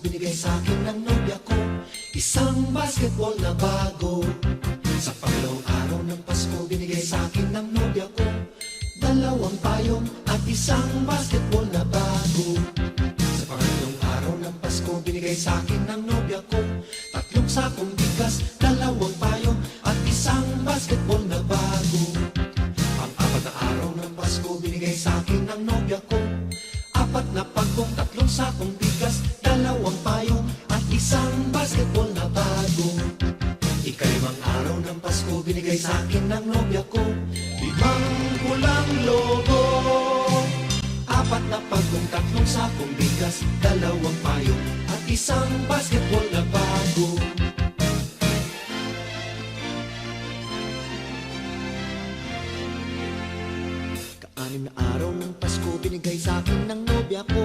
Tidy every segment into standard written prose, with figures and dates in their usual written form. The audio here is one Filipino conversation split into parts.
binigay sa'kin ng nobya ko. Isang basketball na bago. Sa pangalawang araw ng Pasko, binigay sa'kin ng nobya ko. Dalawang payong at isang basketball na bago. Sa pangatlong araw ng Pasko, binigay sa'kin ng nobya ko. Tatlong sakong bigas, dalawang payong at isang basketball na bago. Pang-apat na araw ng Pasko, binigay sa'kin ng nobya ko. Apat na pagkong, tatlong sakong bigas, dalawang payong at isang basketball na bago. Ikalimang araw ng Pasko, binigay sa'kin ng nobya ko. Limang pulang logo. Apat na pagkong, tatlong sakong bigas, dalawang payong at isang basketball na bago. Anim na araw ng Pasko, binigay sa'kin ng nobya ko.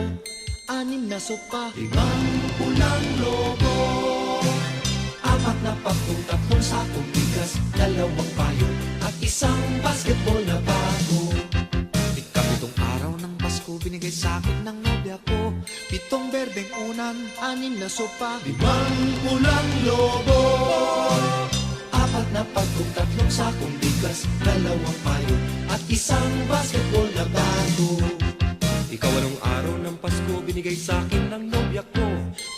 Anim na sopa, limang pulang logo. Apat na pagkong, tatlong sakong bigas, dalawang payong at isang basketball na bago. Ikapitong araw ng Pasko, binigay sa'kin ng nobya ko. Pitong berdeng unan, anim na sopa, limang pulang logo. Apat na pagkong, tatlong sakong bigas, dalawang payong at isang basketball na bago. Ikawalang araw ng Pasko, binigay sa'kin ng nobya ko.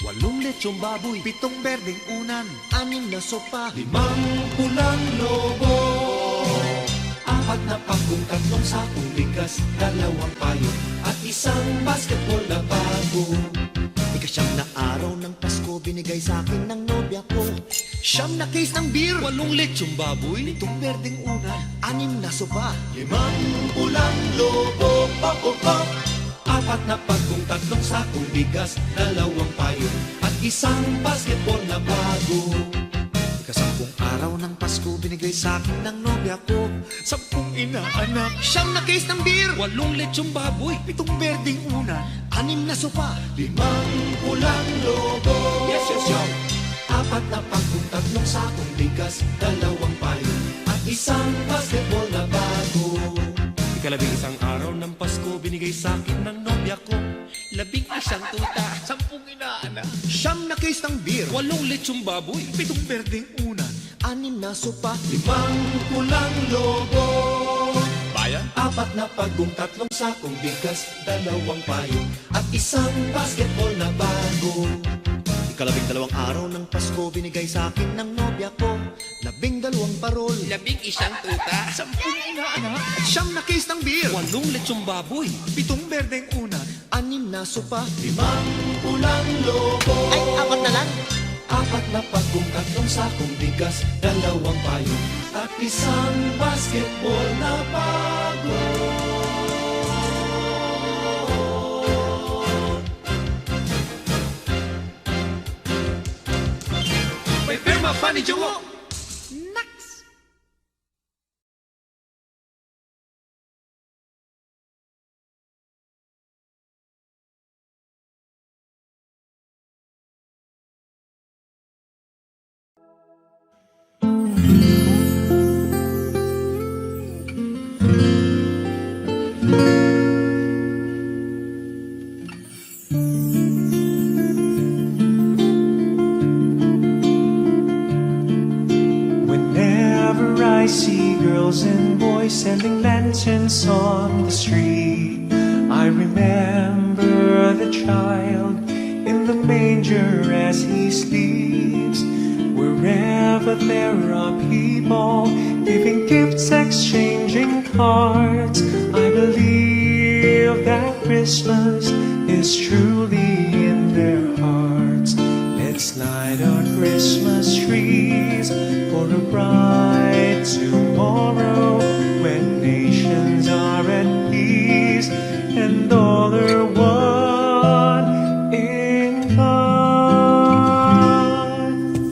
8 lechong baboy, 7 berdeng unan, 6 na sopa, 5 pulang lobo. Apat na pagkong, 3 sakong bigas, 2 payong at isang basketball na bago. Ikasyam na araw ng Pasko, binigay sa'kin ng nobya ko. 9 na case ng beer, 8 lechong baboy, 7 berdeng unan, 6 na sopa, 5 pulang lobo. Pop, pop, pop. Apat na pagkong, 3 sakong bigas, 2 payong at isang basketball na bago. Ikasampung araw ng Pasko, binigay sa'kin ng nobya ko. 10 inaanak, 9 na case ng beer, 8 lechong baboy, 7 berdeng unan, 6 na sopa, 5 pulang lobo. Yes, yes, yes. Apat na pagkong, 3 sakong bigas, 2 payong at isang basketball na bago. Ikalabing-isang araw ng Pasko, binigay sa'kin ng nobya ko. 11 tuta, 10 inaanak, 9 na case ng beer, 8 lechong baboy, 7 berdeng unan, 6 na sopa, 5 pulang lobo. Bayan? Apat na pagkong, 3 sakong bigas, 2 payong at isang basketball na bago. Ikalabing-dalawang araw ng Pasko, binigay sa'kin ng nobya ko. 12 parol, 11 tuta, 10 inaanak, 9 na case ng beer, 8 lechong baboy, 7 berdeng unan, 6 na sopa, 5 pulang lobo. Ay, 4 na lang. Apat na pagkong, 3 sakong bigas, 2 payong at isang basketball na bago. May pirma pa ni Jowo. Next. I see girls and boys selling lanterns on the street. I remember the child in the manger as he sleeps. Wherever there are people giving gifts, exchanging cards, I believe that Christmas is truly in their hearts. Let's light our Christmas trees for a bright tomorrow, when nations are at peace and all are one in God.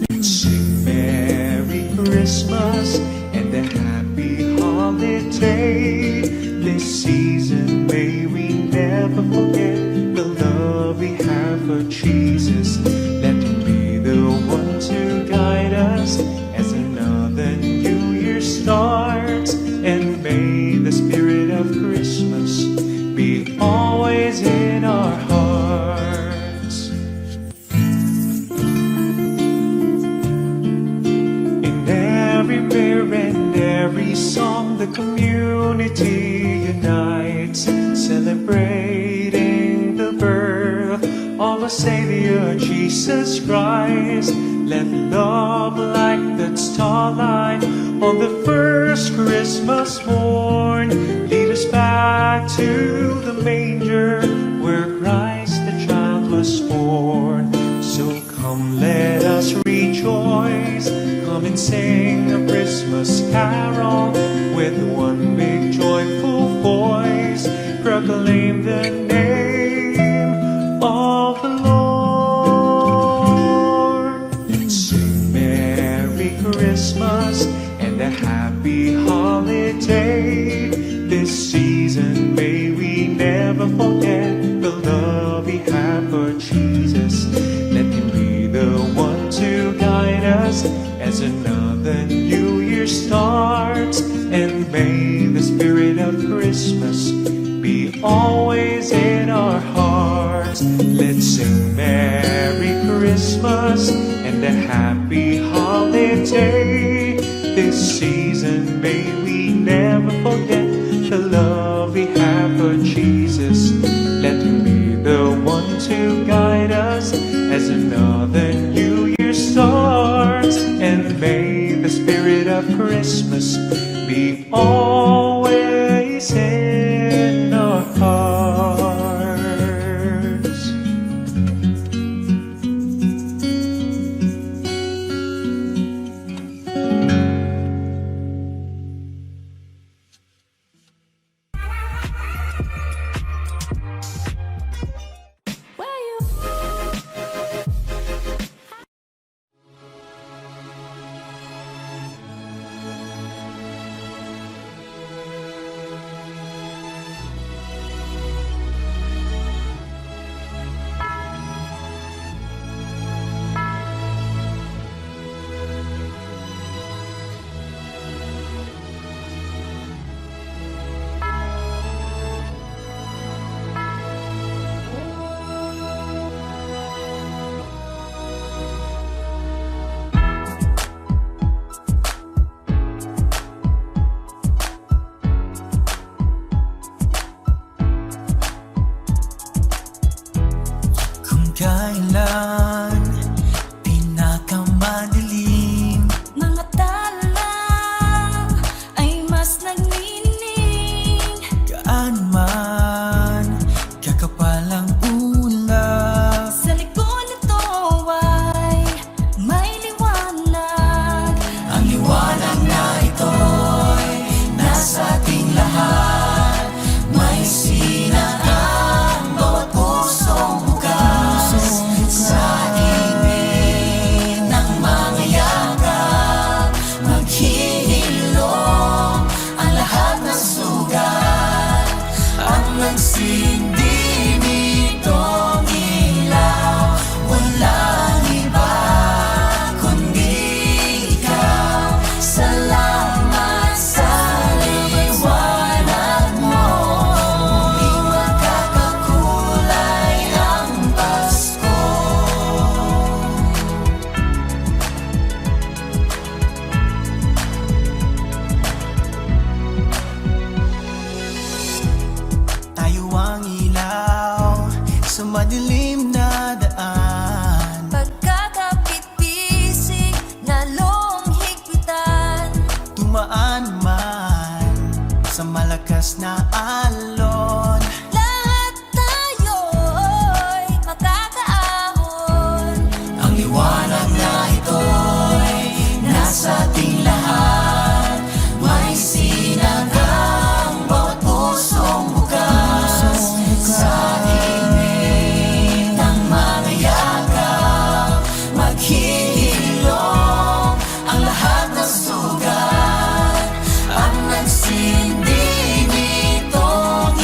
Let's sing Merry Christmas and a happy holiday. This season may we never forget the love we have for Jesus. Let him be the one to guide us as another new year starts, and may the spirit of Christmas be always in our hearts. the community unites, celebrating the birth of our Savior Jesus Christ. Let love like that starlight on the first Christmas morn lead us back to the manger where Christ the child was born. So come, let us rejoice, come and sing a Christmas carol with one big joyful voice, proclaim the name of the Lord. Let's sing Merry Christmas and a happy holiday. This season may we never forget the love we have for Jesus. Let him be the one to guide us as another new year starts, and may the spirit of Christmas be always in our hearts. Let's sing Merry Christmas and a happy holiday. This season may we never forget the love we have for Jesus. Let him be the one to guide us as another new year starts, and may the spirit of Christmas be always in our hearts. Kailan pinakamadilim, mga tala ay mas nagnining. Gaano man kakapal ang ulap, sa likod nito ay may liwanag. Ang liwanag na ito'y nasa ating lahat, may sinag ang bawat pusong bukas. Sa init ng mga yakap, maghihilom ang lahat ng sugat. Ang nagsindi nitong ilaw, walang iba kundi ikaw. Salamat sa liwanag mo, di makakakulay ang Pasko. Tayo ang ilaw sa madilim na daan, pagkakapit-bisig lalong higpitan. Tumaan man sa malakas na alon, lahat tayo'y makakaahon. Ang liwanag na ito'y nasa ating lahat, may sinag ang bawat pusong bukas. Sa init ng mga yakap, maghihilom ang lahat ng sugat. Ang nagsindi nitong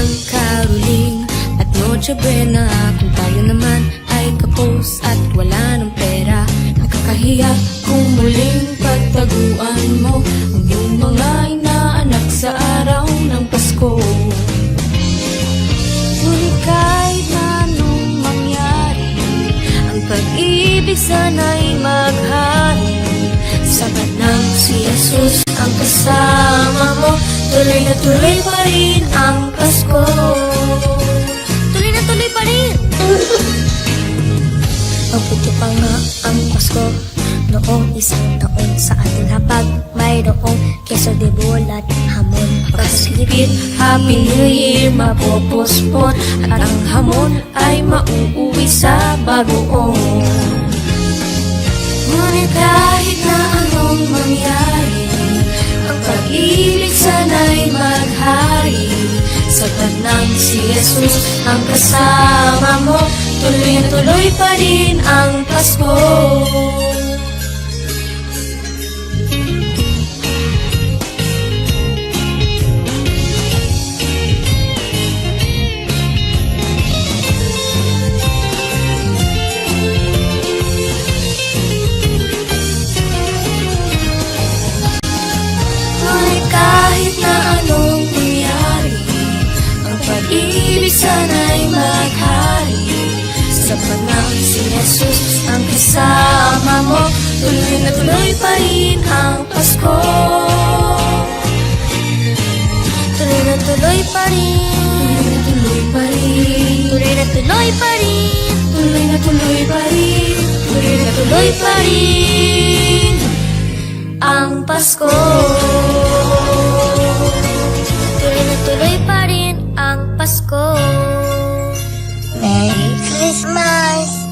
ng caroling at Noche Buena. Kung tayo naman ay kapos at wala ng pera, nakakahiya kung muling pagtaguan mo ang iyong mga inaanak sa araw ng Pasko. Ngunit kahit na anong mangyari, ang pag-ibig sana'y maghari. Sapat ng si Jesus ang kasama mo, tuloy na tuloy pa rin ang Pasko. Tuloy na tuloy pa rin. Mabuti pa nga ang Pasko noong isang taon. Sa ating hapag mayroong keso de bola at hamon. Pagkasilipit, Happy New Year mapopospon, at ang hamon ay mauuwi sa bagoong. Ngunit kahit na anong mangyari, ang pag-ibig sana'y maghari. Sapat ng si Jesus ang kasama mo, tuloy na tuloy pa rin ang Pasko. Kahit na anong mangyari, ang pag-ibig sana'y maghari. Sapat na si Jesus ang kasama mo, tuloy na tuloy pa rin ang Pasko. Tuloy na tuloy pa rin, tuloy pa rin, tuloy na tuloy pa rin, tuloy na tuloy pa rin, tuloy na tuloy pa rin ang Pasko. Tuloy na tuloy pa rin ang Pasko. Merry Christmas!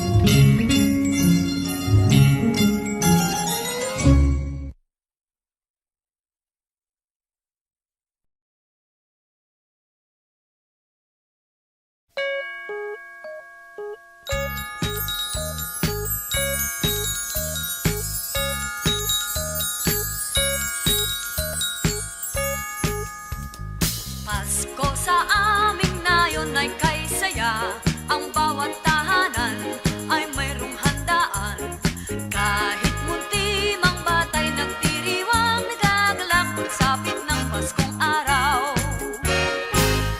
Pasko sa amin na yon ay kay saya. Ang bawat tahanan ay mayroong handaan. Kahit munti mang batay nagdiriwang, nagagalak pagsapit ng Paskong araw.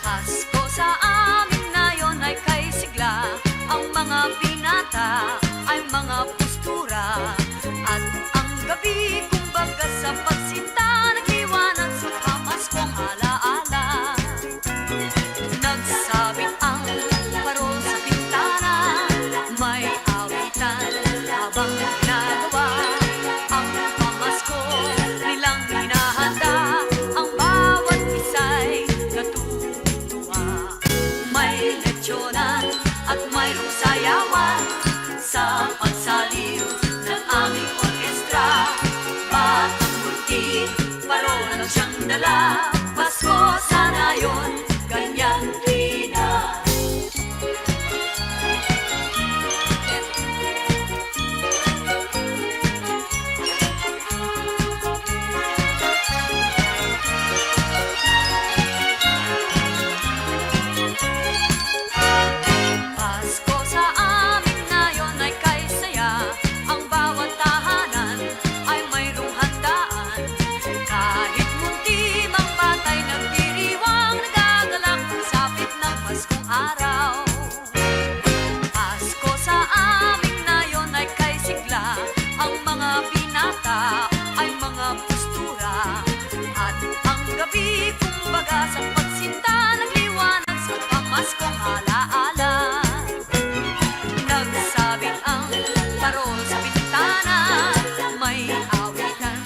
Pasko sa amin na yon ay kay sigla. Ang mga binata ay mga postura, at ang gabi kumbaga sa pagsinta nagliwanag sa pamaskong alaala. Nagsabit ang parol sa bintana, may awitan habang ginagawa ang pamasko nilang hinahanda. Ang bawat isa'y natutuwa. May leksyonan at mayroong sayawan sa pagsaliw ng aming orkestra. Batang munti, parol ang siyang dala. Pasko sana yon, ganyan rin na. Pasko sa amin na yon ay kay saya. Ang bawat tahanan ay mayroong handaan. Kahit munti mang batay nagdiriwang, nagagalak pagsapit ng Paskong araw. Pasko sa amin na yon ay kay sigla. Ang mga binata ay mga postura, at ang gabi kumbaga sa pagsinta nagliwanag sa pamaskong alaala. Nagsabit ang parol sa bintana, may awitan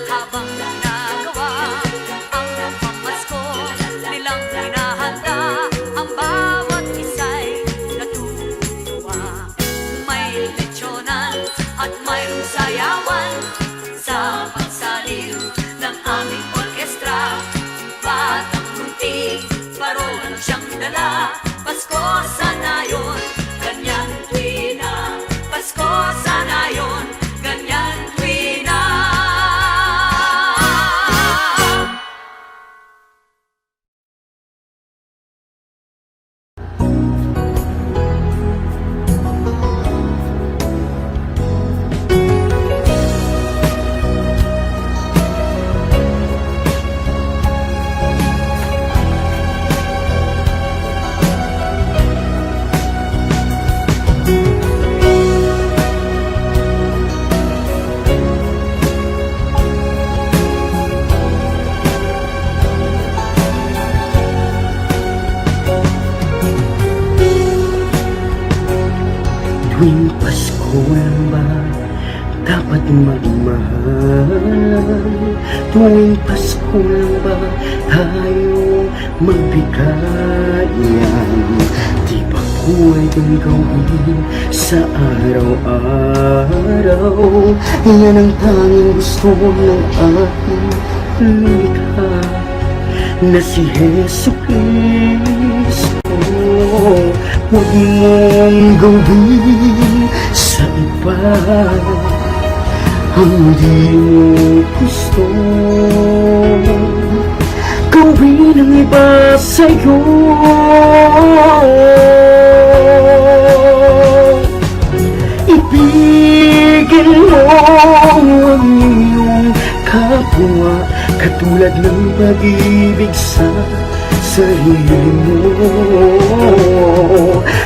habang ginagawa ang pamasko nilang hinahanda. Ang bawat isa'y natutuwa. May leksyonan at mayroong sayawan sa pagsaliw ng aming orkestra. Batang munti, parol ang siyang dala. Pasko sana yon, ganyan tuwi na. Pasko sana yon, ganyan tuwi na. Pasko lang ba dapat magmahal? Tuwing Pasko lang ba tayo magbigayan? Di ba pwedeng gawin sa araw-araw? Yan ang tanging gusto ng aking likha, na si Jesu Cristo. Huwag mong gawin sa iba ang di mo gusto. Gawin ang iba sa'yo. Ibigin mo ang iyong kapwa, katulad ng pag-ibig sa sarili mo.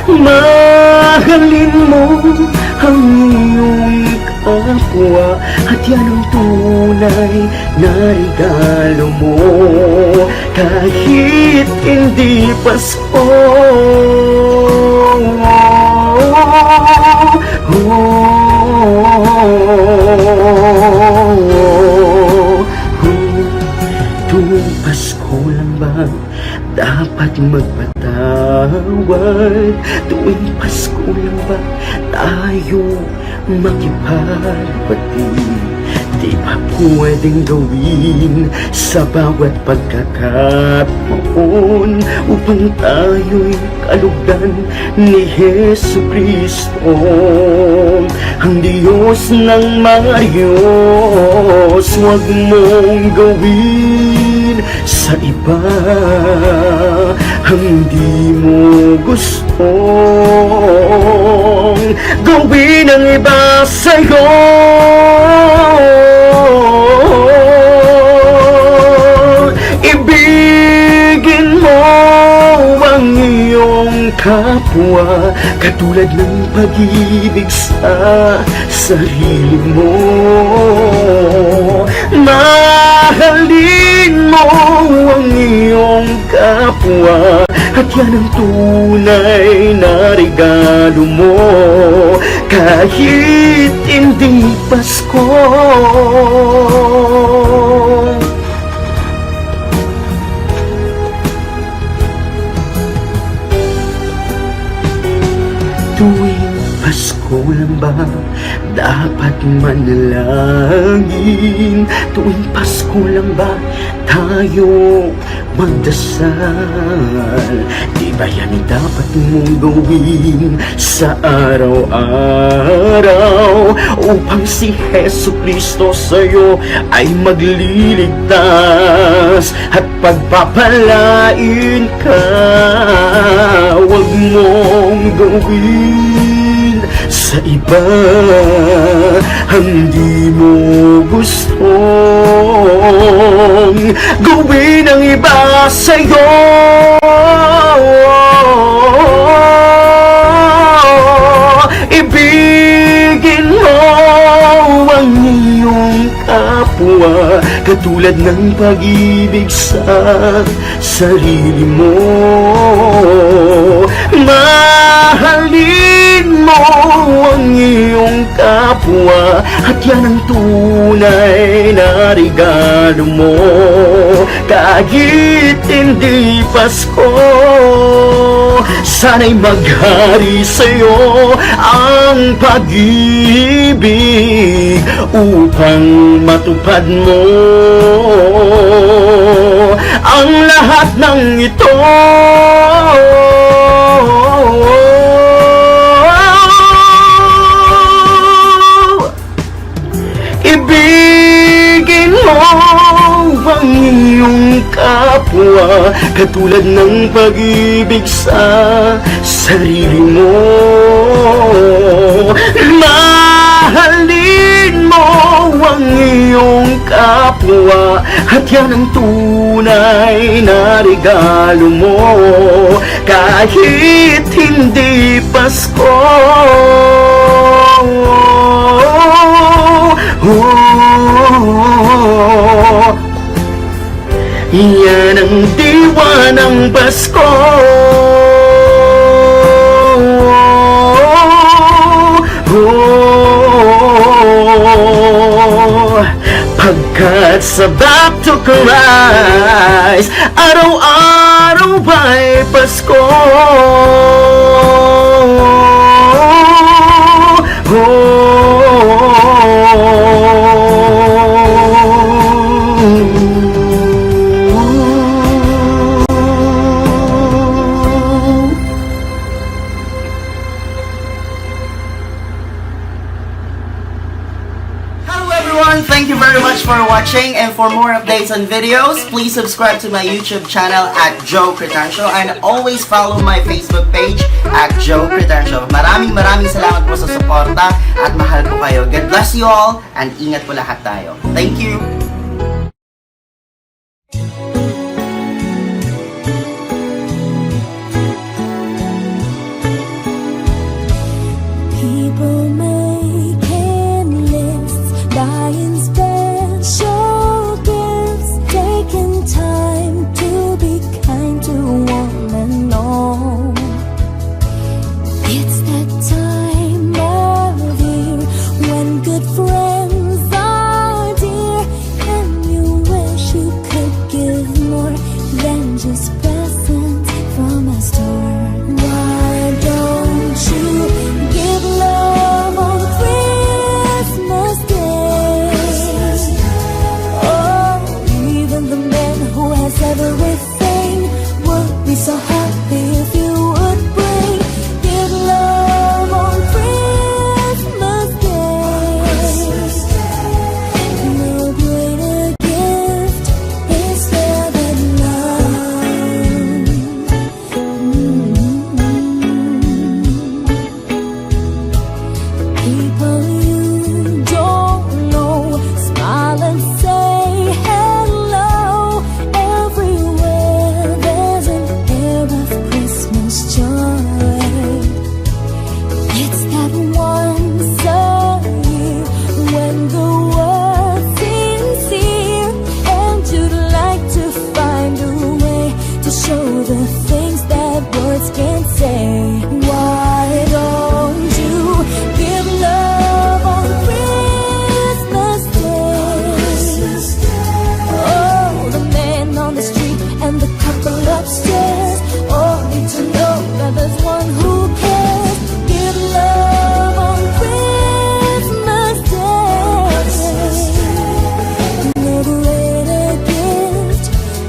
Mahalin mo ang iyong kapwa, at yan ang tunay na regalo mo. Kahit hindi Pasko, tuwing Pasko lang ba dapat magpatawad? Tuwing Pasko lang ba tayo makipagbati? Di ba pwedeng gawin sa bawat pagkakataon upang tayo'y kalugdan ni Jesu Cristo, ang Diyos ng mga Diyos? Huwag mong gawin sa iba ang di mo gusto. Gawin ang iba sa'yo. Ibigin mo ang iyong kapwa, katulad ng pag-ibig sa sarili mo. Mahalin mo ang iyong kapwa, at yan ang tunay na regalo mo. Kahit hindi Pasko, tuwing Pasko lang ba dapat manalangin? Tuwing Pasko lang ba tayo magdasal? Di ba yan dapat mong gawin sa araw-araw, upang si Jesu Cristo sa'yo ay magliligtas at pagpapalain ka? Huwag mong gawin sa iba ang di mo gusto. Gawin ang iba sa'yo. Ibigin mo ang iyong kapwa, katulad ng pag-ibig sa sarili mo. Mahalin mo ang iyong kapwa, at yan ang tunay na regalo mo. Kahit hindi Pasko, sana'y maghari sa'yo ang pag-ibig, upang matupad mo ang lahat ng ito. Ibigin mo ang iyong kapwa, katulad ng pag-ibig sa sarili mo. Mahalin mo ang iyong kapwa, at yan ang tunay na regalo mo. Kahit hindi Pasko, yan ang diwa ng Pasko. Oh, That's about to rise. Araw-araw ay Pasko. Hello everyone, thank you very much for watching, and for more updates and videos, please subscribe to my YouTube channel at Joe Cretancio and always follow my Facebook page at Joe Cretancio. Maraming salamat po sa suporta at mahal po kayo. God bless you all and ingat po lahat tayo. Thank you! People making lists, buying special gifts, taking time to be kind to one and all. It's that time of year when good friends are dear, and you wish you could give more than just presents from a store. Why don't you give love on Christmas Day? Oh, even the man who has everything would be so happy if you would bring. Give love on Christmas Day. No greater gift is there than love. People you don't know, smile and say hello. Everywhere there's an air of Christmas joy. It's that once a year when the world seems here, and you'd like to find a way to show the things that words can't say. Why don't you give love on Christmas Day? Oh, the man on the street and the couple upstairs all need to know that there's one who cares. Give love on Christmas Day. No greater gift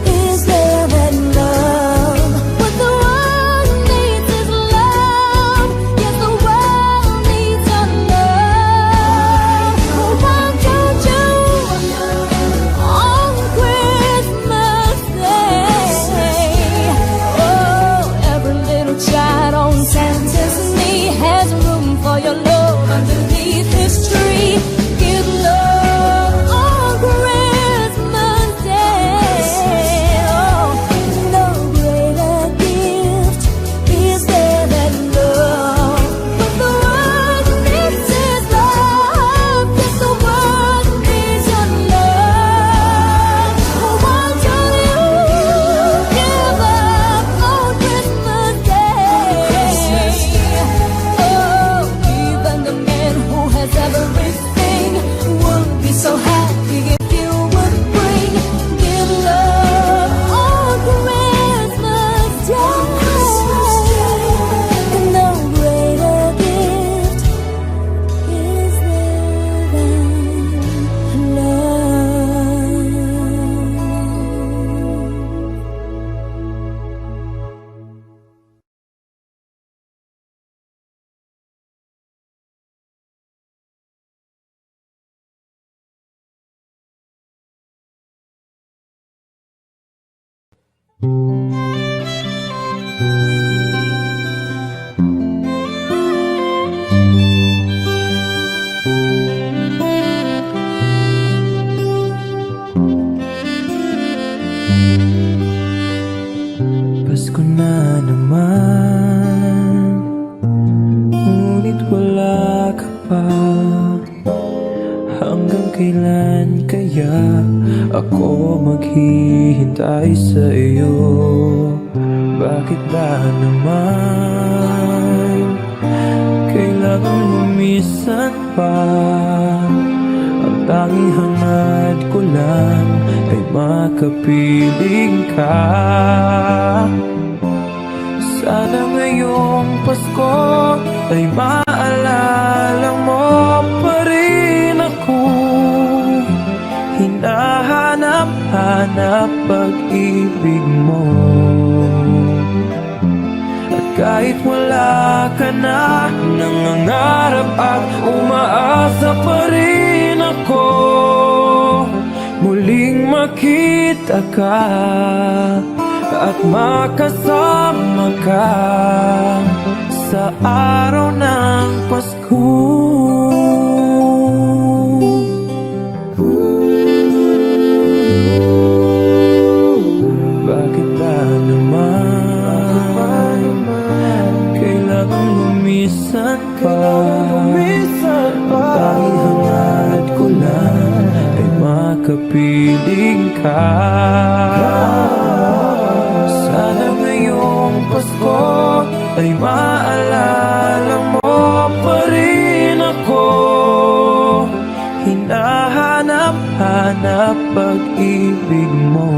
is there than love. What the world needs is love. Yes, the world needs your love. Why don't you on Christmas Day? Oh, every little child on Santa's knee has room for your love underneath his tree. Give love on Christmas Day. Oh, no greater gift is there than love. But the world needs is love. Yes, the world needs your love. Why don't you give up on Christmas Day? Oh, even the man who has everything would be so happy if you would bring. Give love on Christmas Day. No greater gift is there than love. Pasko na naman, ngunit wala ka pa. Hanggang kailan kaya ako maghihintay sa iyo? Bakit ba naman kailangan lumisan pa? Ang tanging hangad ko lang naman ay makapiling ka. Sana ngayong Pasko ay maalala mo pa rin ako. Hinahanap-hanap pag-ibig mo. At kahit wala ka na, nangangarap at umaasa pa rin ako. Muling makita ka at makasama ka sa araw ng Pasko. Bakit ba naman kailangan lumisan pa? Tanging hangad ko lang ay makapiling ka. Sana ngayong Pasko ay maalala mo pa rin ako. Hinahanap-hanap pag-ibig mo.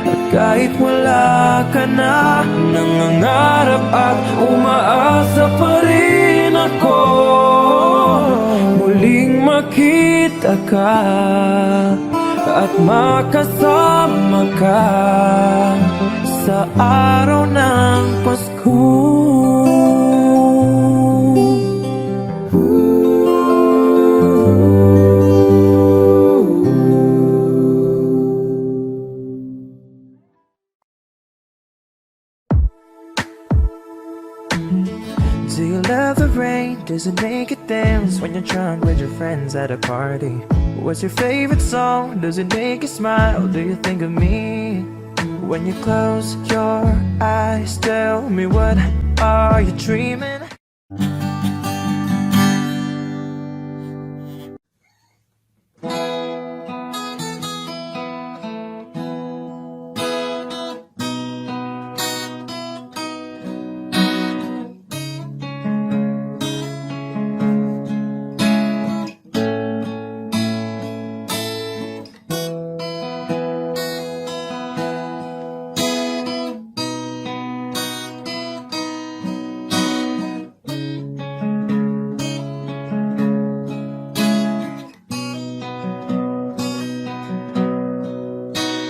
At kahit wala ka na, nangangarap at umaasa pa rin ako. Muling makita ka at makasama ka sa araw ng Pasko. Do you love the rain? Does it make it dance when you're drunk with your friends at a party? What's your favorite song? Does it make you smile? Do you think of me? When you close your eyes, tell me, what are you dreaming?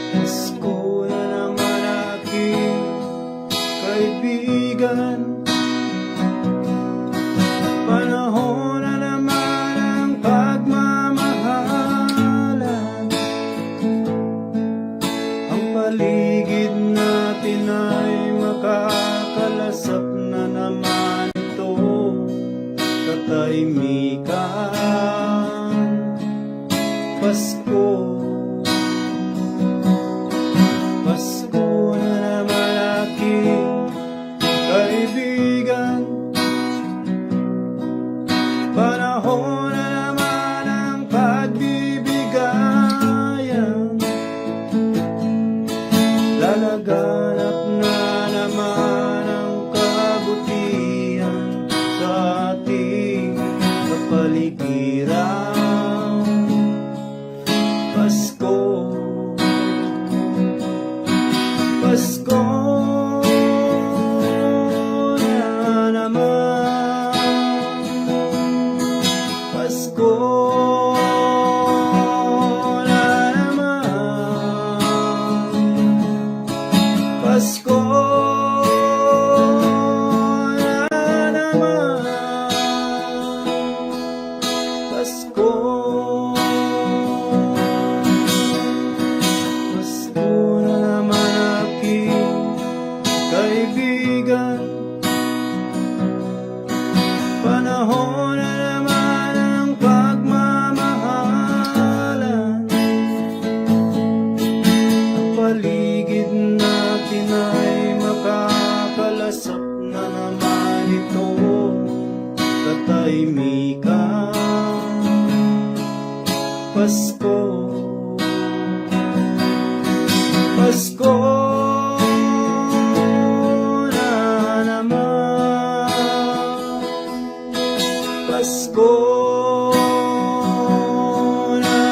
Pasko na naman aking kaibigan. Panahon na naman ang pagmamahalan. Ang paligid natin ay makakalasap na naman ito. Katahimikan. Pasko, Pasko na naman aking kaibigan. Panahon na naman ang pagbibigayan. Lalaganap na naman ang kabutihan sa ating kapaligiran. Pasko, Pasko na naman. Pasko na naman. Pasko na naman. Pasko. Pasko na naman aking kaibigan. Panahon na naman ang pagmamahalan. Ang paligid natin ay makakalasap na naman ito. Katahimikan. Pasko, Pasko na naman. Pasko na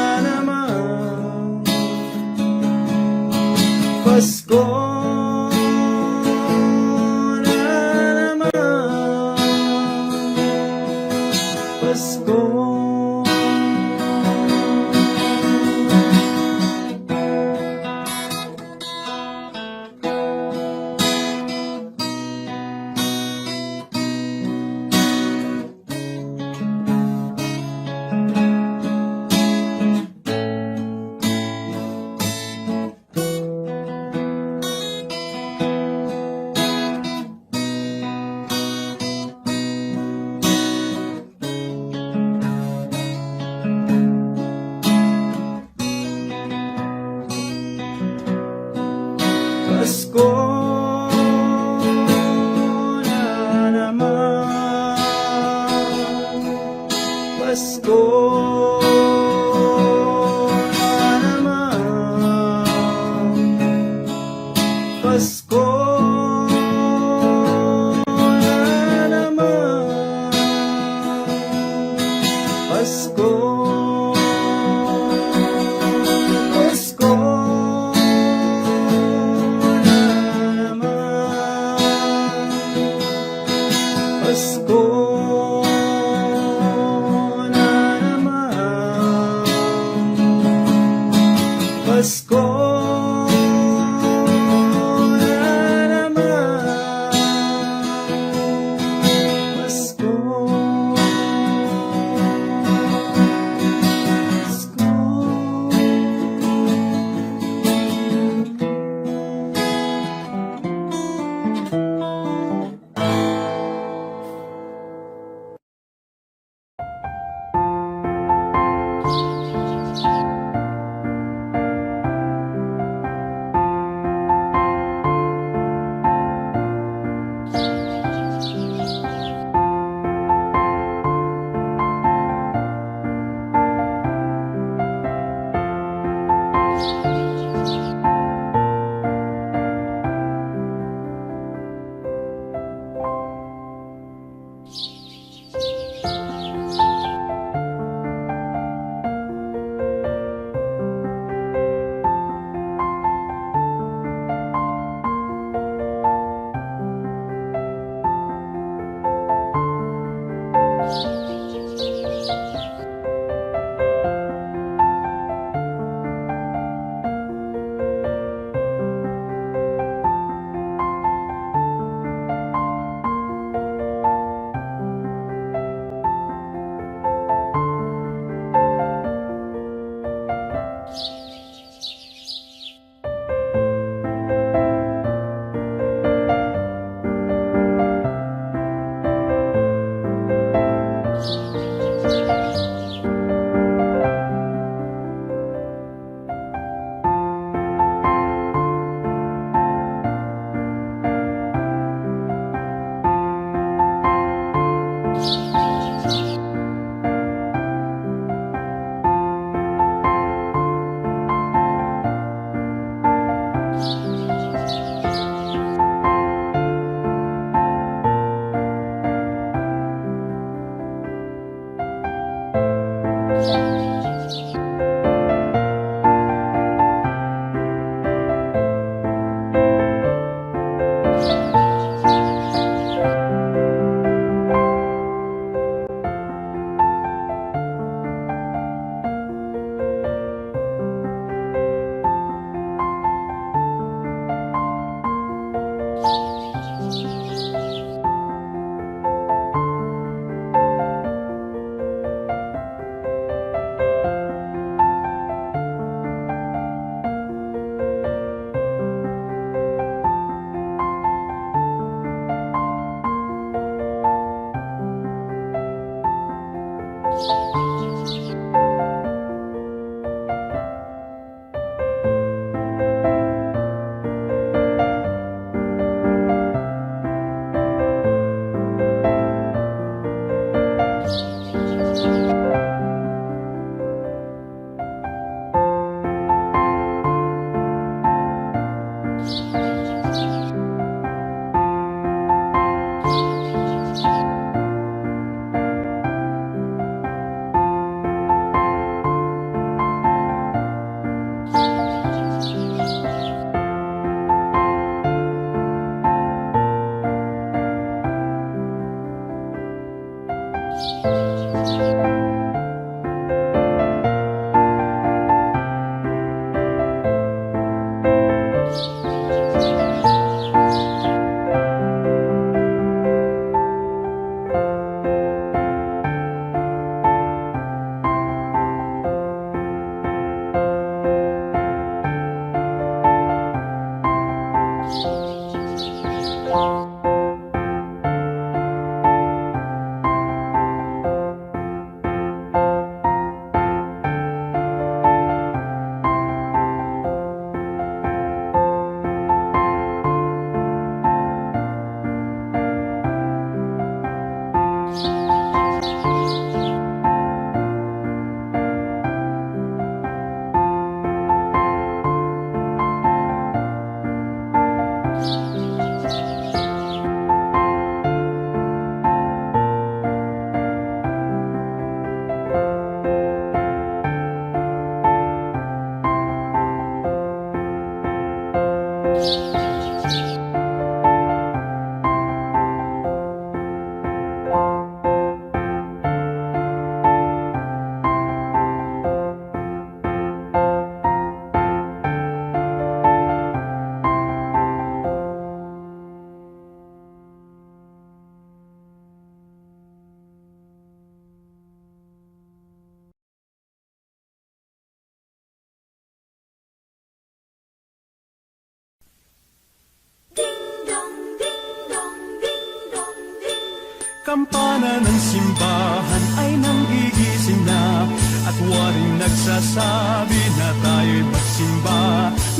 Kampana ng simbahan ay nanggigising na at waring nagsasabi na tayo'y magsimba.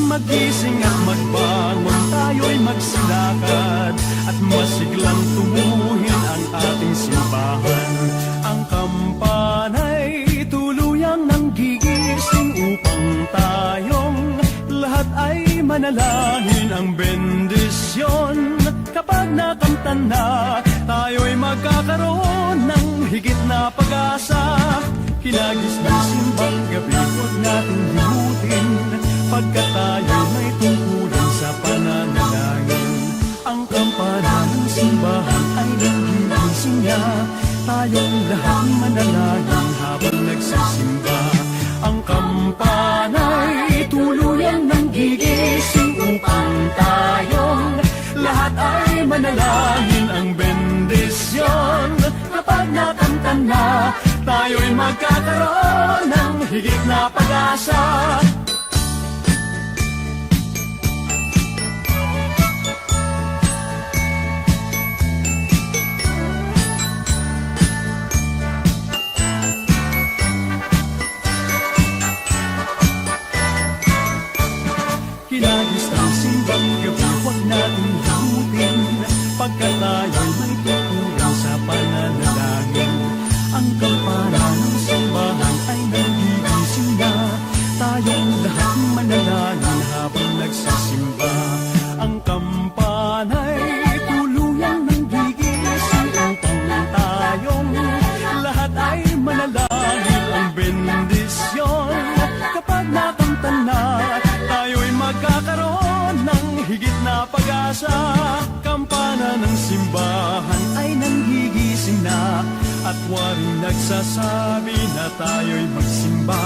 Magising at magbangon, tayo'y magsilakad at masigla masiglang tumuhin ang ating simbahan. Ang kampana'y tuluyang nang gigising upang tayong lahat ay manalangin ang bendisyon. Kapag nakamtan na, tayo'y magkakaroon ng higit na pag-asa. Hinagis ng simbang gabi, huwag natin limutin, pagkat tayo may tungkulin sa pananalangin. Ang kampana ng simbahan ay nagigising niya, tayong lahat manalangin habang nagsisimba. Ang kampana'y tuluyang nang gigising upang tayong lahat ay manalangin ang bendisyon. Kapag nakamtan na, tayo'y magkakaroon ng higit na pag-asa. Hinagis ng simbang gabi, huwag natin limutin, pagkat tayo'y may tuturan sa pananalangin. Ang kampana ng simbahan ay nagigising na, tayong lahat manalangin habang nagsisimba. Ang kampana'y tuluyang nagigising upang tayong lahat ay manalangin ang bendisyon. Kapag nakamtan na, tayo'y magkakaroon ng higit na pag-asa. Kampana ng simbahan ay nanggigising na, at waring nagsasabi na tayo'y magsimba.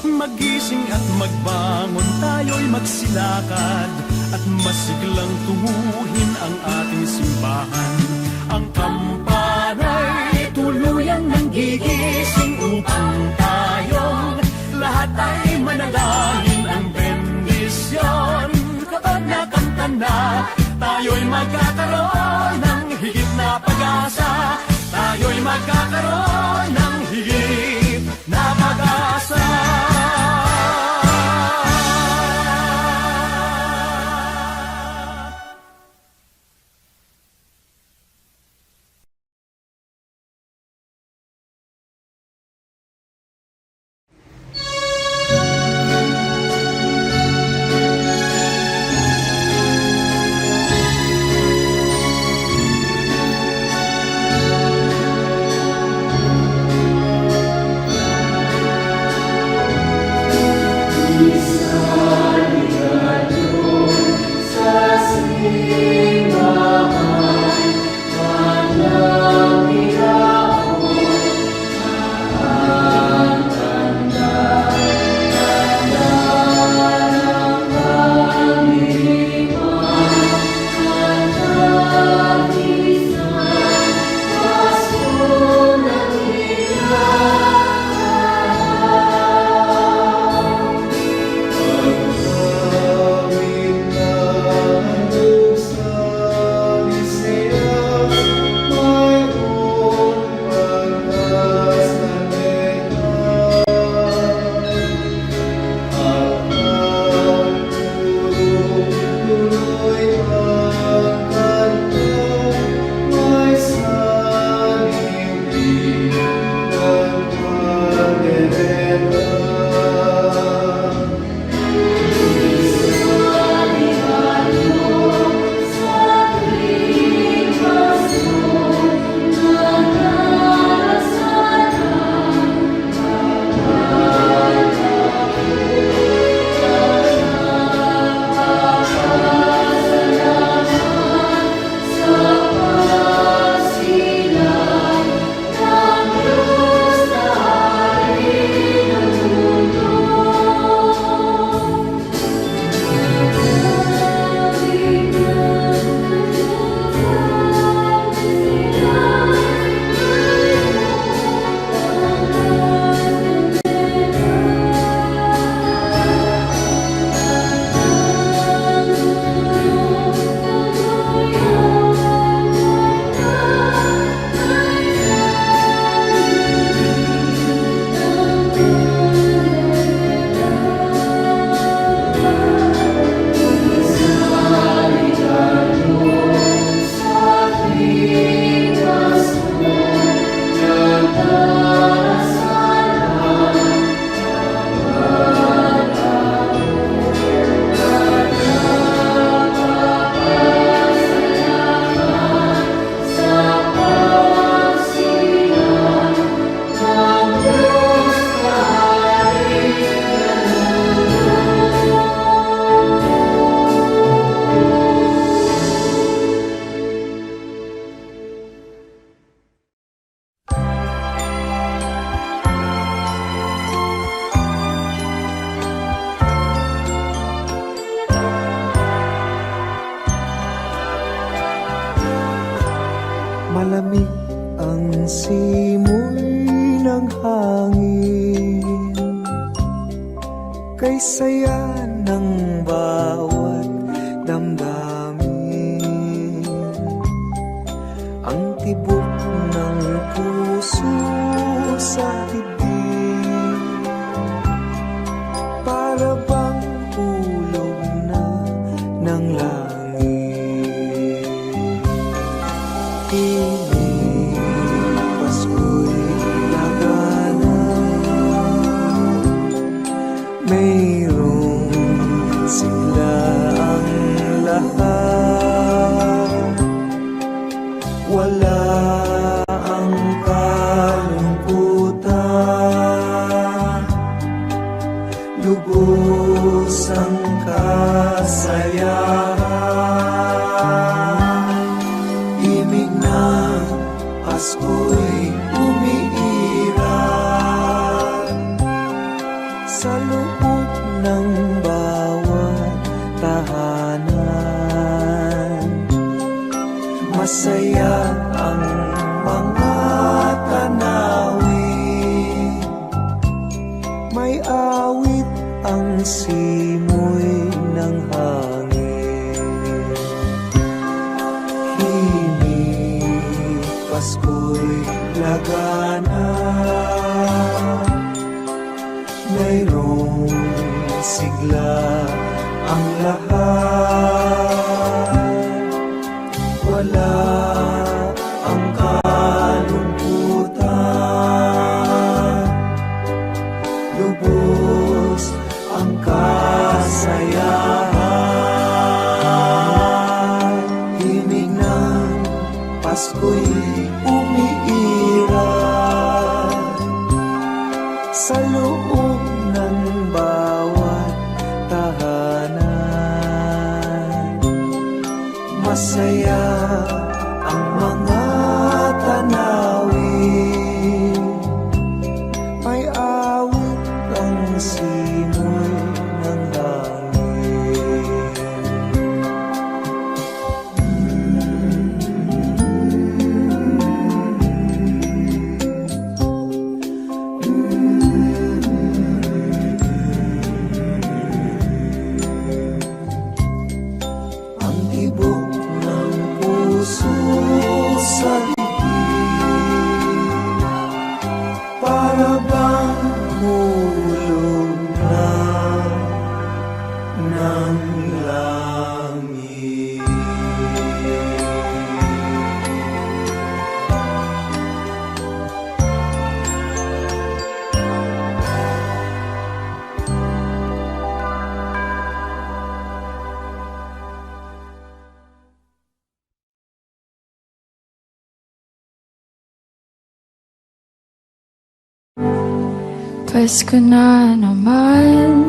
Magising at magbangon, tayo'y magsilakad, at masiglang tunguhin ang ating simbahan. Ang kampana'y tuluyang nanggigising upang tayong lahat ay manalangin ang bendisyon. Kapag nakamtan na, tayo'y magkakaroon ng higit na pag-asa. Tayo'y magkakaroon ng higit na pag-asa. Malamig ang simoy ng hangin, kay saya ng bawat damdamin. Ang tibok ng puso sa dibdib, para bang hulog na ng langit. Piling Pasko'y lagana, mayroong sigla ang lahat. Wala ang kalungkutan, lubos ang kasayahan. Imig ng Pasko'y umiiral sa loob ng bawat tahanan. Masaya ang mga tanawin, may awit ang simoy ng hangin. Himig Pasko'y lagana, mayroong sigla ang lahat. Wala ang kalungkutan, lubos ang kasayahan. Himig ng Pasko'y umiiral sa loob ng bawat tahanan. Masaya ang mga tanawin, may awit ang simoy ng hangin. Ang tibok ng puso sa dibdib, para bang hulog na ng langit. Pasko na naman,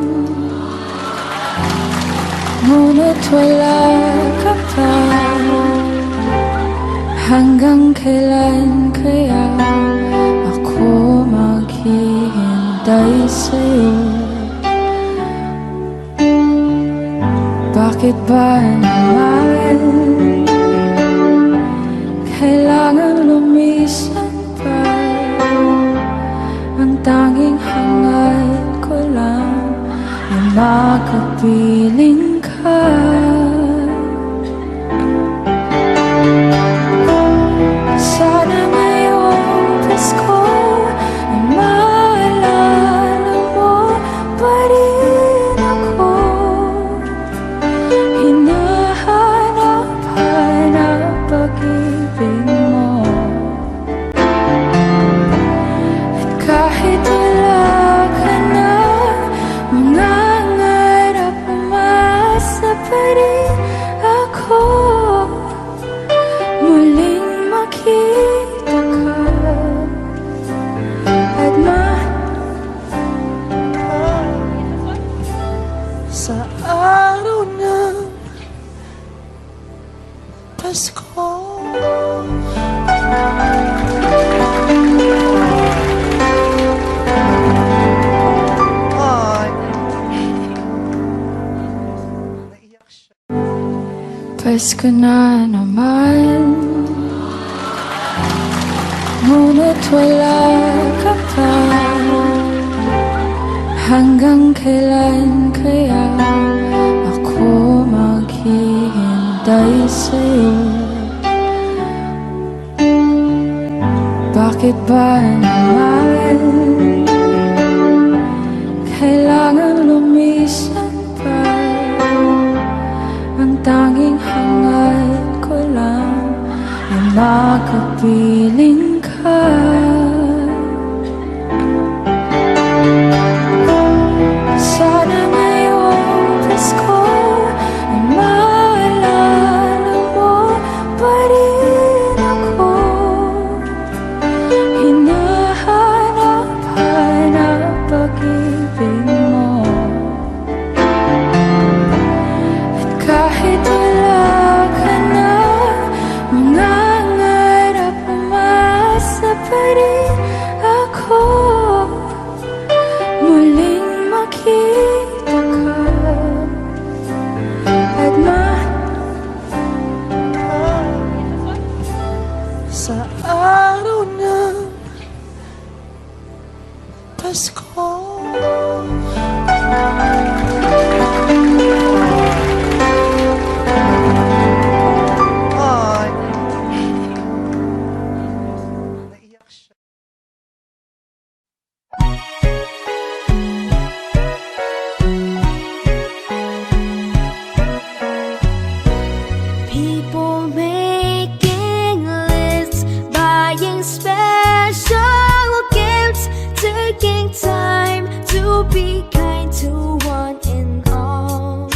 ngunit wala ka pa. Hanggang kailan kaya ako maghihintay sa'yo? Bakit ba naman kailangan lumisan pa? Ang tanging hangad ko lang na makapiling ka. Sana ngayong Pasko ay maalala mo pa rin ako. Hinahanap-hanap pag-ibig mo. Kahit wala ka na, mangangarap, umasa pa rin ako. Muling makita ka at sa araw ng Pasko. Pasko na naman, Kahit wala ka pa, hanggang kailan kaya ako maghihintay sa'yo? Bakit ba naman kailangan lumisan pa? Ang tanging hangad ko lang ay makapiling ka. Sana ngayong Pasko ay maalala mo pa rin ako. Hinahanap-hanap pag-ibig mo. At kahit wala ka na, mangangarap, umasa pa rin ako. Muling makita ka at sa araw ng Pasko. People making lists, buying special gifts, taking time to be kind to one and all.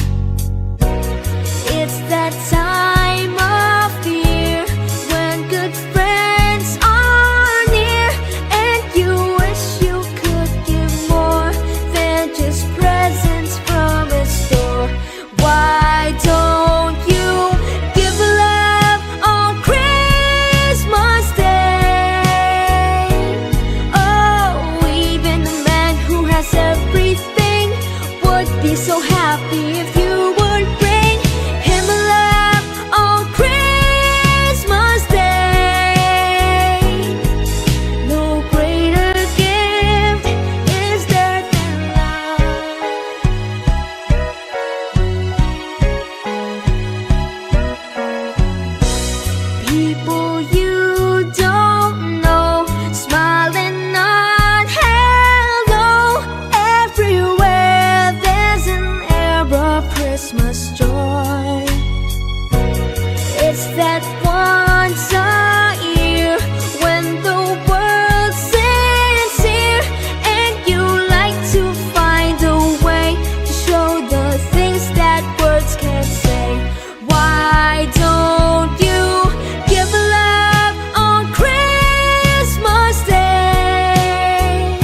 It's that time of year when good friends are near, and you wish you could give more than just presents from a store. Why don't you give love on Christmas Day? Oh, even the man who has everything would be so happy if you would bring him love on Christmas Day. No greater gift is there than love. People you don't know, smiling on hello. Everywhere there's an air of Christmas joy. It's that once a year when the world's sincere, and you like to find a way to show the things that words can't say. Why don't you give love on Christmas Day?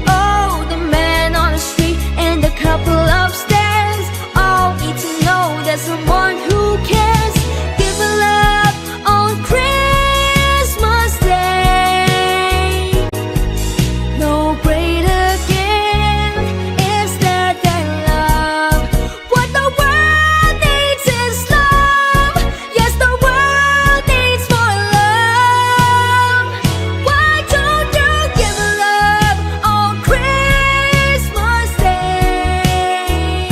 Oh, the man on the street and the couple upstairs all need to know there's someone who cares. Give love on Christmas Day. No greater gift is there than love. What the world needs is love. Yes, the world needs more love. Why don't you give love on Christmas Day?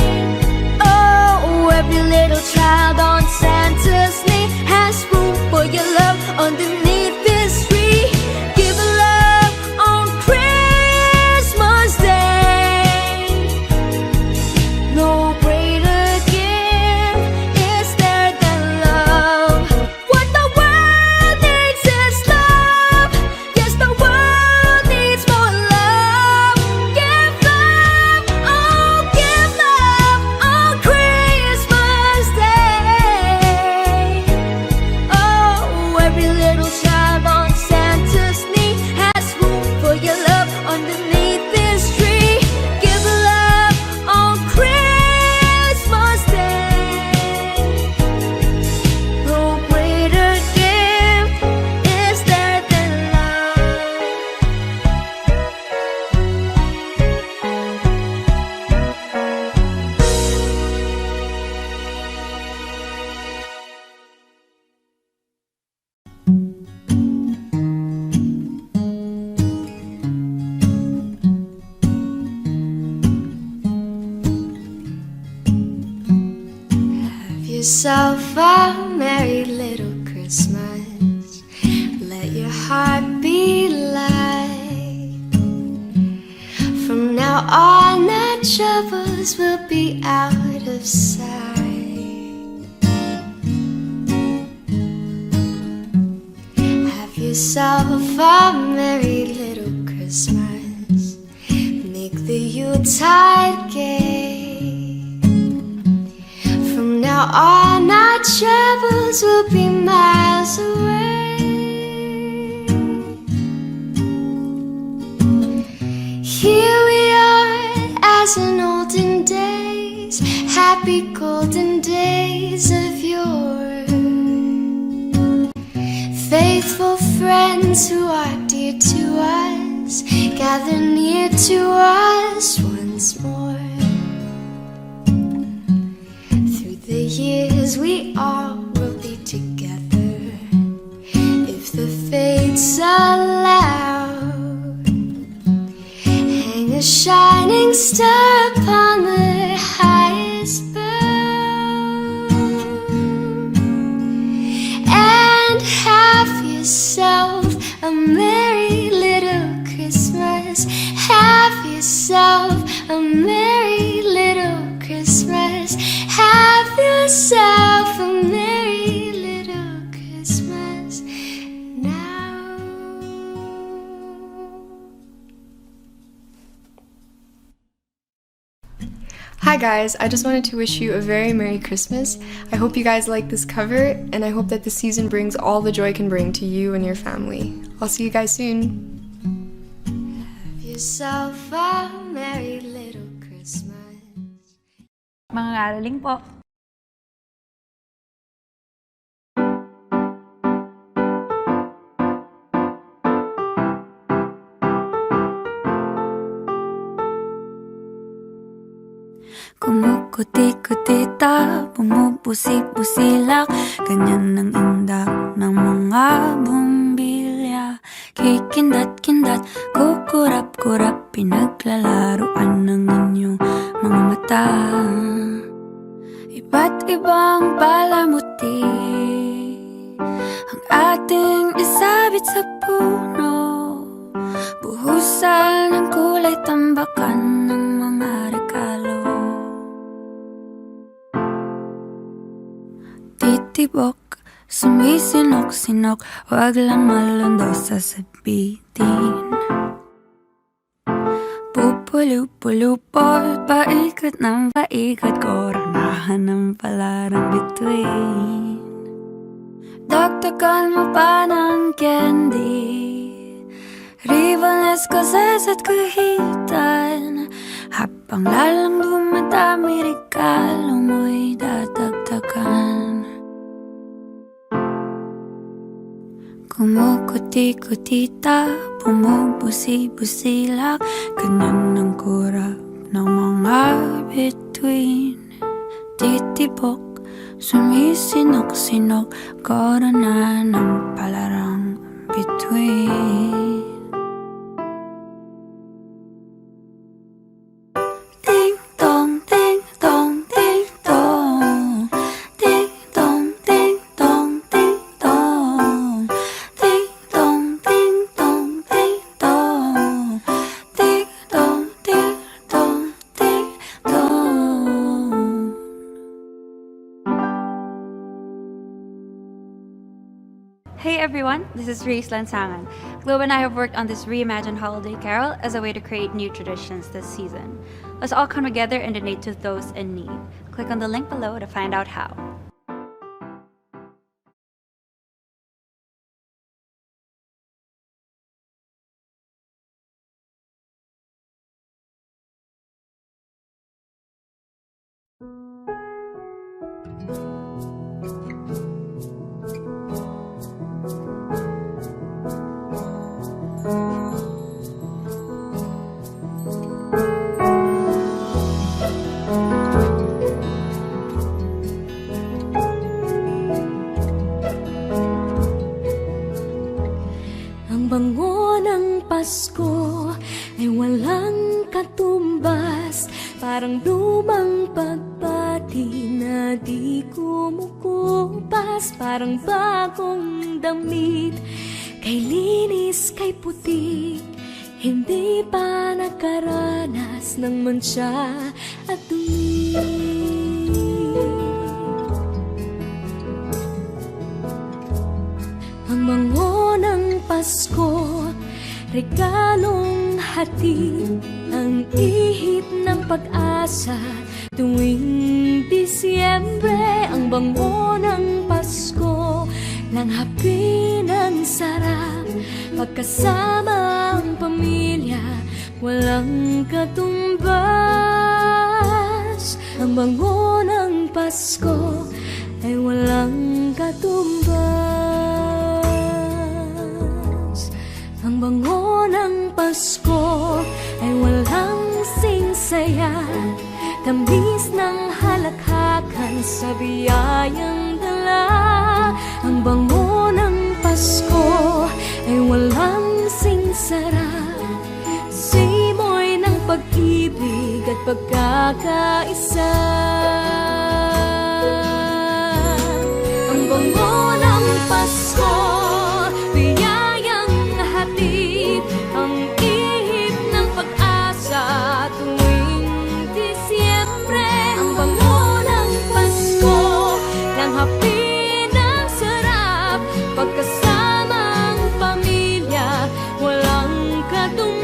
Oh, every little child on Santa's knee has room for your love underneath this tree. Give love on Christmas Day. No greater gift is there than love. What the world needs is love. Yes, the world needs more love. Give love on Christmas Day. Oh, every little yourself a merry little Christmas. Let your heart be light. From now on, our troubles will be out of sight. Have yourself a merry little Christmas. Make the Yuletide gay. From now on, our troubles will be miles away. Here we are, as in olden days, happy golden days of yore. Faithful friends who are dear to us, gather near to us once more. Through the years we all will be together, if the fates allow. Hang a shining star upon the highest bough, and have yourself a merry little Christmas. Have yourself a merry little Christmas. Have yourself a merry little Christmas now. Hi guys, I just wanted to wish you a very Merry Christmas. I hope you guys like this cover, and I hope that the season brings all the joy it can bring to you and your family. I'll see you guys soon. Have yourself a merry little Christmas. Mga ngaraling po. Kumukuti-kutita, bumubusi-busilak, ganyan ang indak ng mga bumbilya. Kikindat-kindat, kukurap-kurap, pinaglalaruan ng inyong mga mata. Iba't ibang palamuti ang ating isabit sa puno. Buhusan ng kulay, tambakan ng mga regalo. Titibok, sumisinok-sinok, wag lang malundo sasabitin. Pupulupulupot, paikot ng paikot, koronahan ng palarang bituin. Dagdagan mo pa ng candy, ribbon, escoses at kahitan. Habang lalang dumadami, regalo mo'y dadagdagan. Kumukuti-kutita, bumubusi-busilak, ganyan ang kurap ng mga bituin. Titibok, sumisinok-sinok, korona ng palarang bituin. Hey everyone, this is Reese Lansangan. Globe and I have worked on this reimagined holiday carol as a way to create new traditions this season. Let's all come together and donate to those in need. Click on the link below to find out how. Ang bango ng Pasko ay walang katumbas, parang lumang pagpati. ngiti na di kumukupas, parang bagong damit. Kay linis, kay puti, hindi pa nakaranas ng mantsa at dumi. Ang bango ng Pasko, regalong hatid, ang ihip ng pag-asa tuwing Disyembre. Ang bango ng Pasko, langhapi ng sarap, pagkasama ang pamilya, walang katumbas. Ang bango ng Pasko ay walang katumbas. Ang bango ng Pasko ay walang singsaya, tamis ng halakhakan sa biyayang dala. Ang bango ng Pasko ay walang singsara, simoy ng pag-ibig at pagkakaisa. Ang bango ng Pasko, biyayang hatid, ang ihip ng pag-asa tuwing Disyembre. Ang bango ng Pasko, langhapi ng sarap, pagkasama ang pamilya, walang katumbas.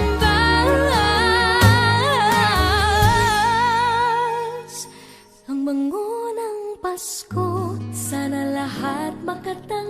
Ang bango ng Pasko, sana lahat makatanggap.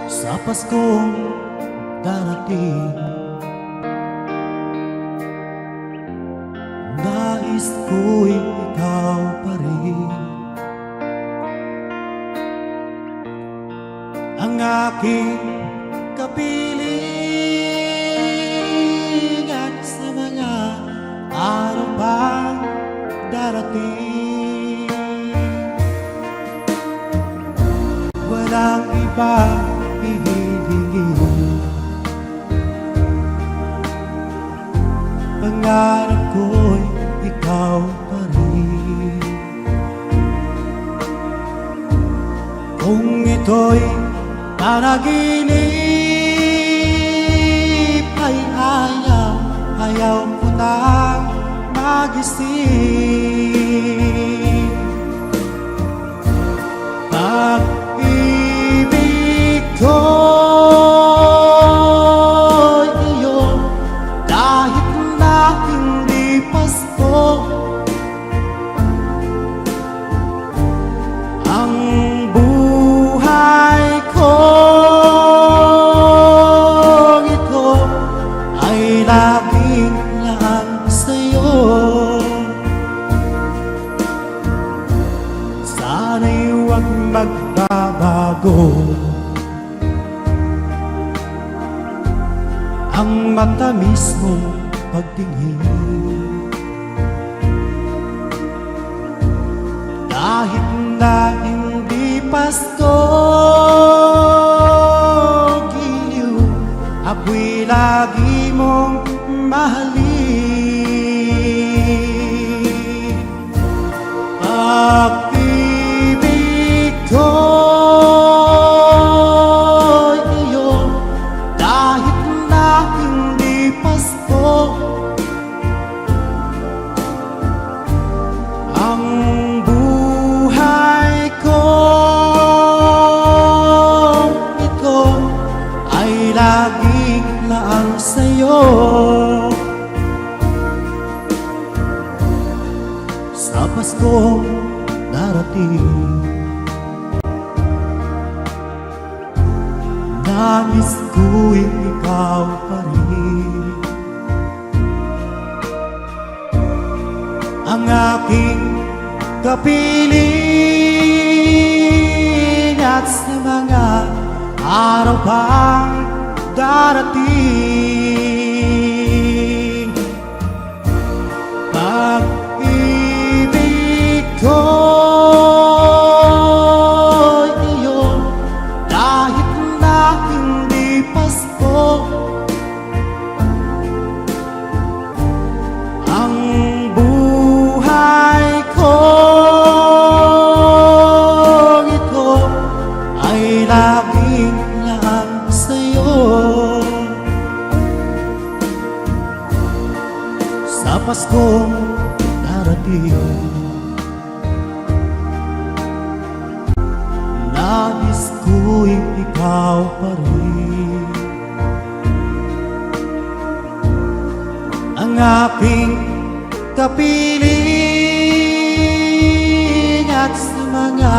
Sa Paskong darating, nais ko'y ikaw pa rin ang aking kapiling, at sa mga araw pang darating, walang iba hihilingin. Pangarap ko'y ikaw pa rin. Kung ito'y panaginip, ay ayaw ko nang magising. Pag-ibig ko'y iyo, kahit na hindi Pasko. Ang buhay ko ito ay laging lang sa'yo. Sana'y huwag magbabago ang matamis mong pagtingin, kahit na hindi Pasko. Giliw, ako'y lagi mong mahalin. Pag-ibig ko'y iyo, kahit na hindi Pasko. Ang buhay ko ito ay laging laang sa'yo. Sa Paskong darating, Nais ko'y ikaw pa rin ang aking kapiling at sa mga araw pang darating. Pag-ibig ko'y iyong kahit na hindi Pasko. Ang buhay ko ito ay laging lang sa'yo. Sa Paskong darating, nais ko'y ikaw pa rin ang aking kapiling at sa mga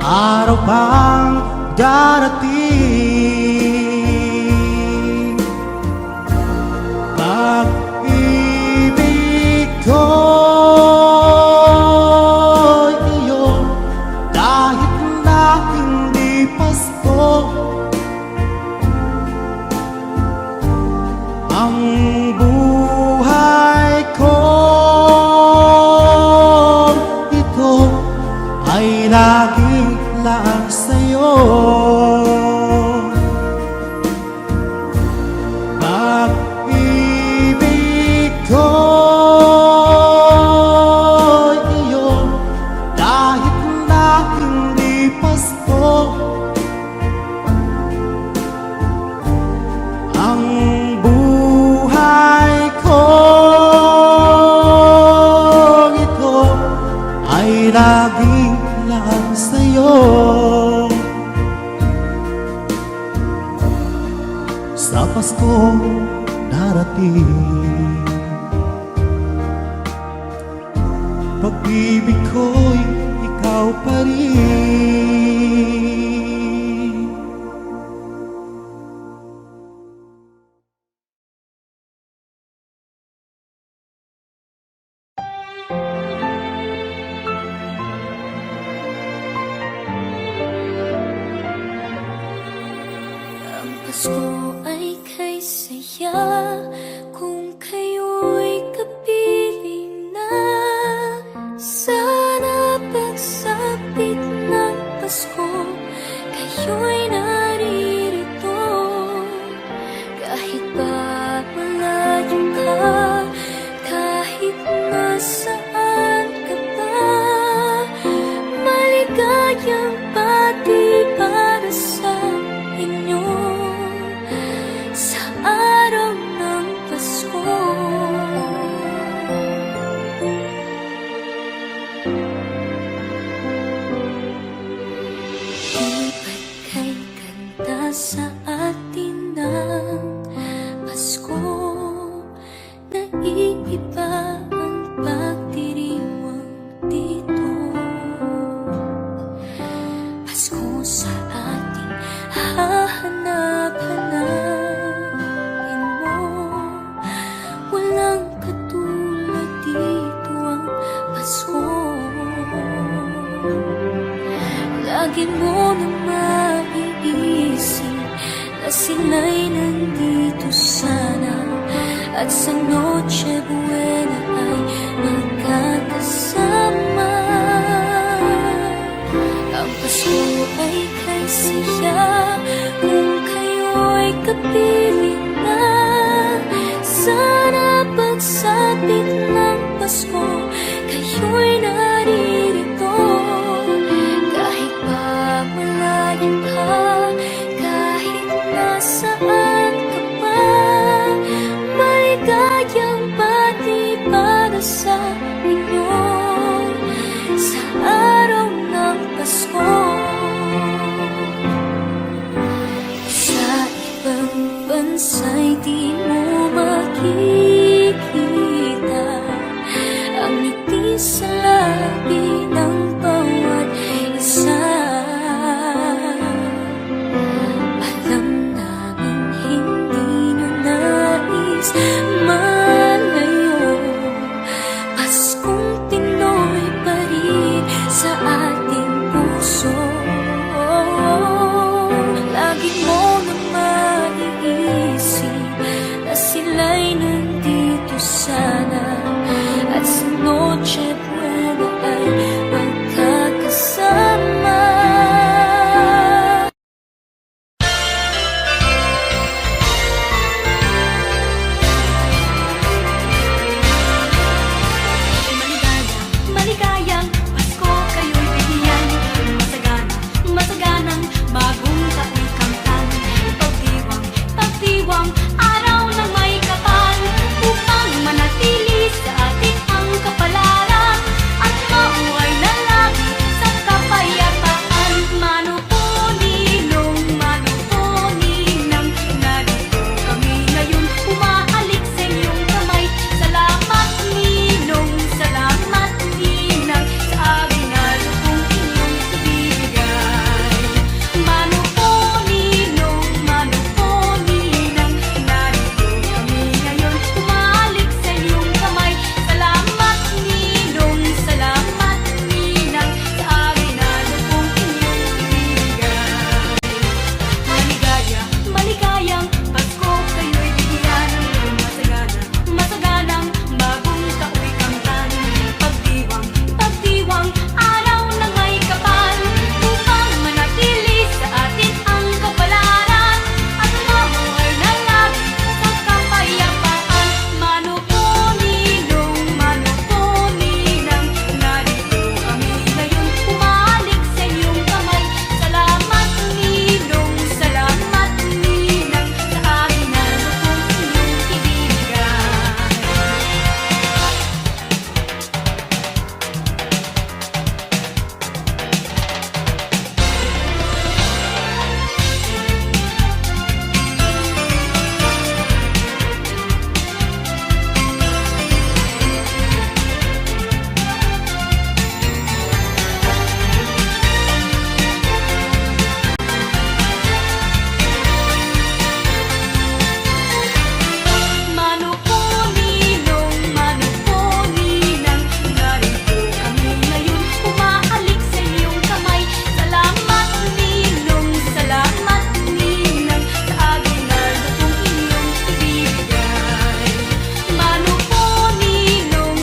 araw pang darating. Pag-ibig ko'y iyong kahit na hindi Pasko. Ang buhay ko ito ay laging lang sa'yo. Pag-ibig ko'y iyong kahit na hindi Pasko. Ang buhay ko ito ay laging lang sa'yo. Sa Paskong darating, pag-ibig ko'y ikaw pa rin. Ang Pasko ay kay saya kung kayo'y kapiling na. Sana pagsapit ng Pasko, kayo'y naririto. Kahit pa malayo ka, kahit nasaan ka pa, maligayang pati para sa inyo sa araw ng Pasko. Di ba't kay ganda sa atin ng Pasko, naiiba ang pagdiriwang dito. Pasko sa ating hahanap-hanapin mo. Walang katulad dito ang Pasko. Lagi mo na maiisip na sila'y nandito sana, at sa Noche Buena ay magkakasama. Ang Pasko ay kay saya kung kayo'y kapiling na. Sana pagsapit ng Pasko, kayo'y naririto. Kahit pa malayo ka, kahit nasaan ka pa, maligayang pati para sa inyo sa araw ng Pasko. Sa ibang bansa'y di mo makikita ang Buena at sa Noche Buena ay magkakasama. Maligayang Pasko kayo'y bigyan. Masagana, masaganang bagong tao'y kamtan. Pagdiwang, araw ng may kapal, upang manatili sa atin ang kapalaran at mauhay na lagi sa kapayapaan. Mano po ninong, narito kami ngayon, umahalik sa inyong kamay. Salamat ninong, salamat ninang, sa amin na lubong inyong ibibigay. Mano po ninong, narito kami ngayon, umahalik sa inyong kamay. Salamat ninong, salamat ninang, sa amin na lubong inyong ibibigay. Maligayang Pasko kayo'y bigyan. Masaganang bagong tao'y kamtan. Pagdiwang, araw ng may kapal, upang manatili sa atin ang kapalaran at mamuhay na lagi sa kapayapaan. Mano po ninong, narito kami ngayon, umahalik sa inyong kamay. Salamat ninong, salamat ninang, sa amin na lubong inyong ibibigay. Mano po ninong, narito kami ngayon, umahalik sa iyong kamay. Salamat ninong, salamat ninang, sa amin na lubong inyong ibibigay. Mano po ninong,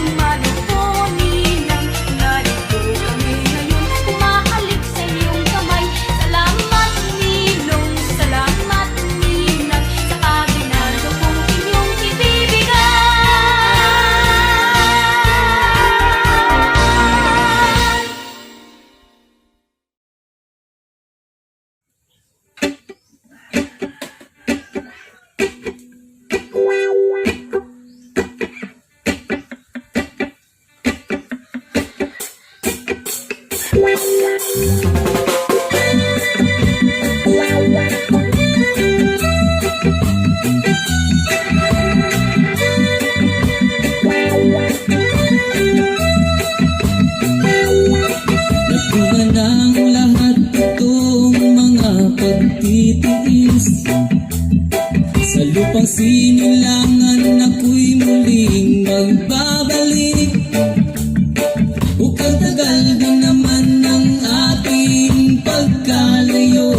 narito kami ngayon, umahalik sa iyong kamay. Salamat ninong, salamat ninang, sa amin na lubong inyong ibibigay. Nakuha ng lahat itong mga pagtitiis. Sa lupang sinilangan ako'y muling magbabalik. Bukang tagal din naman ang ating pagkalayo.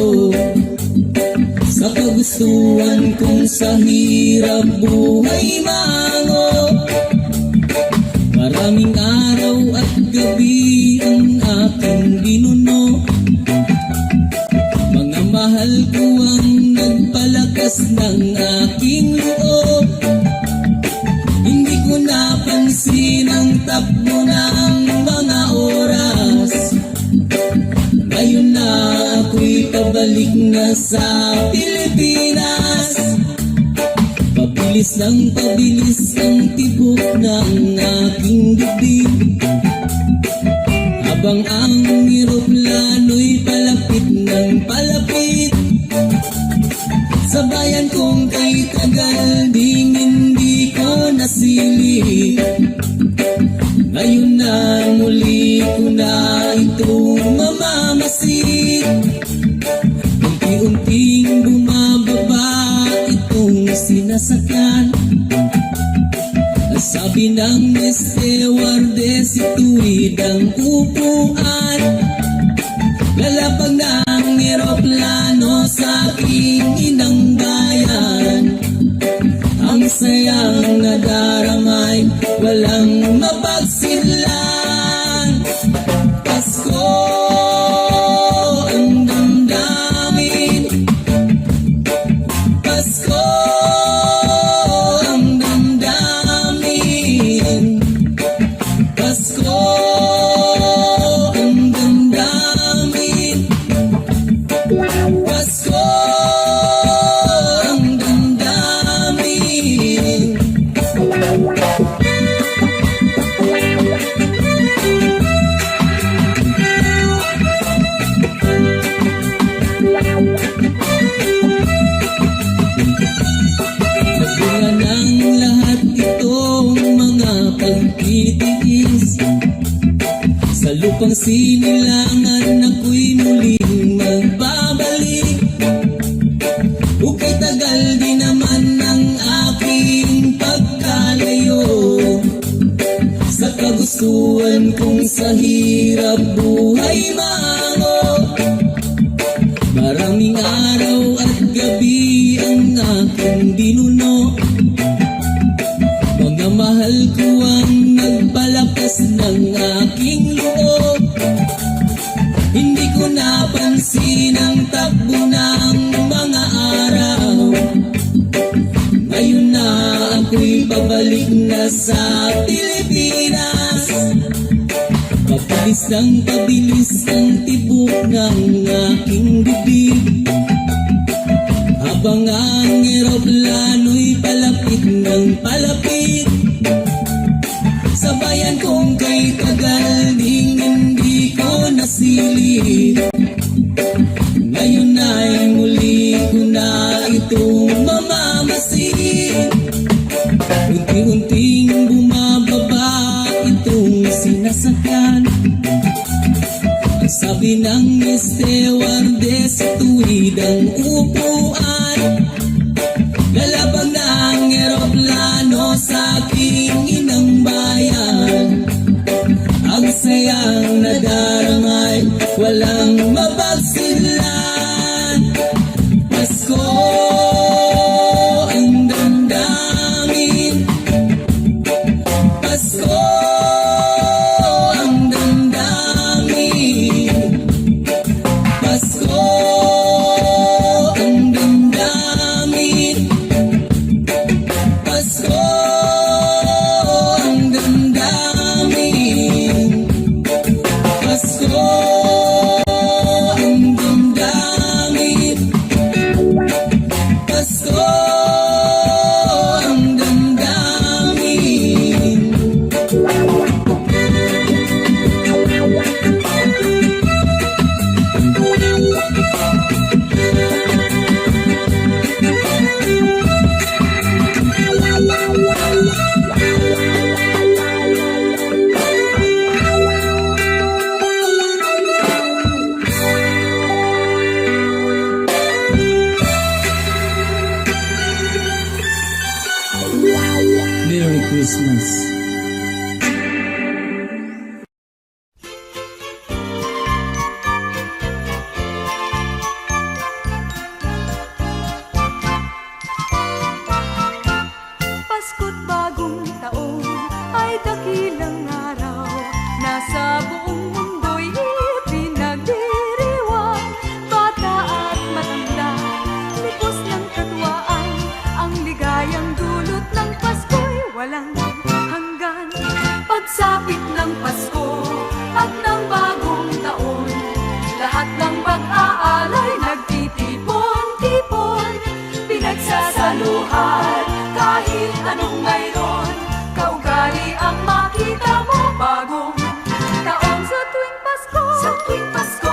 Sa kagustuhan kong sa hirap buhay mango. Maraming araw at gabi ang aking binuno. Mga mahal ko ang nagpalakas ng aking loob. Hindi ko napansin ang takbo ng mga oras. Ngayon na ako'y pabalik na sa Pilipinas. Pabilis ang tibok ng aking dibdib. Habang ang eroplano'y palapit ng palapit. Sa bayan kong kay tagal ding hindi ko nasilip. Ngayon na muli ko na itong mamamasid. Unti-unting bumababa itong sinasakyan. Sabi ng stewardess, ito'y ang upuan. Lalapag ng eroplano sa aking inang bayan. Ang sayang nadaramay, walang mapagsinlan. Pasko ang damdamin, Pasko ang damdamin, Pasko ang damdamin, Pasko ang damdamin. Nagbunga ng lahat itong mga pagtitiis, sa lupang sinilangan ako'y muling magbabalik. Ukay tagal din naman ang aking pagkalayo sa kagustuhan kong sa hirap buhay mango. Maraming araw at gabi ang aking binuno, mga mahal ko ang nagpalakas ng aking loob. Hindi ko napansin ang takbo ng mga araw. Ngayon na ako'y babalik na sa Pilipinas. Pabilis ang tibok ng aking bibig, habang ang eroplano'y palapit ng palapit. Sa bayan kong kay tagal ding hindi ko nasilip, ngayon ay muli ko na itong mamamasid. Unti-unting bumababa itong sinasakyan. Ang sabi ng stewardess sa tuwid ang upuan, lalabag na ang eroplano sa aking inang bayan. Ang sayang nadaramay, walang mapagsinlan. Pasko ang damdamin, Pasko ang damdamin, Pasko ang damdamin, Pasko ang damdamin, Pasko ang damdamin, Pasko ang damdamin. Merry Christmas. Pasko't bagong taon ay dakilang araw, nasa buong mundo'y pinagdiriwang. Bata at matanda, lipos ng katwaan, ang ligayang dulot ng Pasko'y walang hanggan. Pagsapit ng Pasko at ng bagong taon, lahat ng pag-aalay nagtitipon-tipon, pinagsasaluhan kahit anong mayroon. Kaugali ang makita mo, bagong taon sa tuwing Pasko. Sa tuwing Pasko,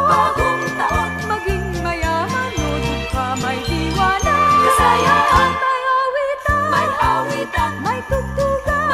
bagong taon, maging mayaman o dukha, may diwana, kasayaan, may awitan, may tugtugan,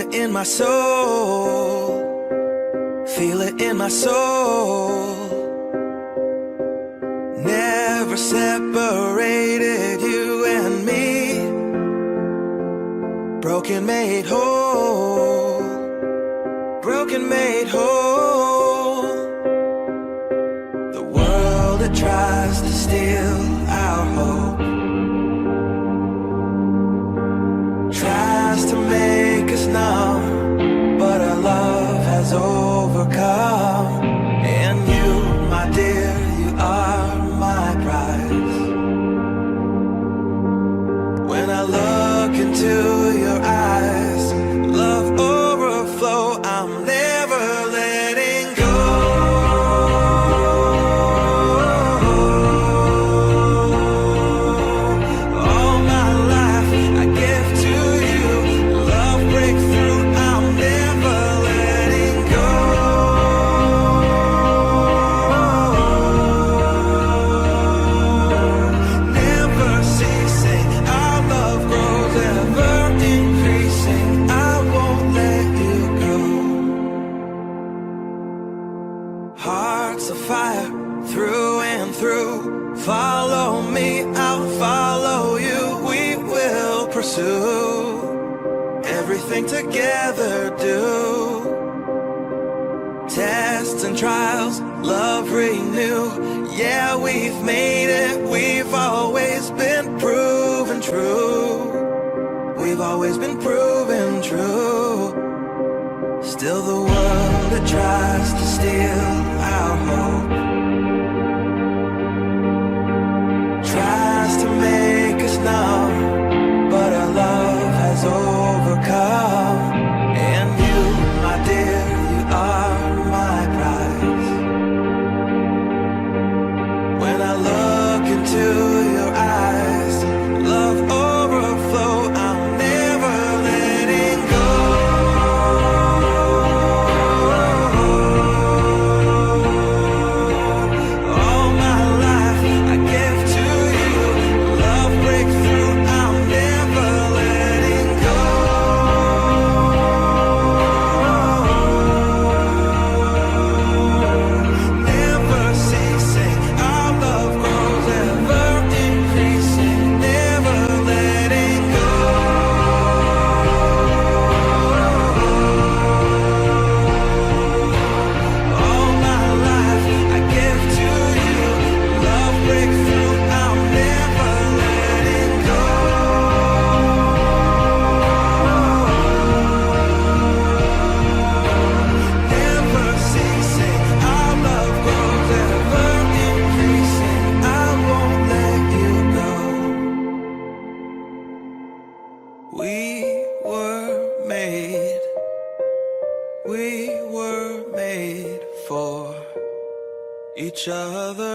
it in my soul. Feel it in my soul. Never separated you and me. Broken made whole. Broken made whole. The world that tries to steal our hope tries to make us numb, but our love has overcome. And you, my dear, you are my prize. When I look into your eyes, love overflow, I'm never letting go. All my life I give to you, love breakthrough, I'm never letting go. Never ceasing, our love grows ever increasing. I won't let you go. Hearts of fire through and through. Follow me, I'll follow you. We will pursue everything together. Do tests and trials, love renew. Yeah, we've made it. We've always been proven true. We've always been proven true. Still the world that tries to steal our hope tries to make us numb, but our love has overcome. And you, my dear, you are my prize. When I look into your eyes, love overflow, I'm never letting go. All my life I give to you, love breakthrough, I'm never letting go. Never ceasing, our love grows ever increasing. Never letting go. All my life I give to you, love breakthrough, I'm never letting go. Never ceasing, our love grows ever increasing. I won't let you go. We were made for each other.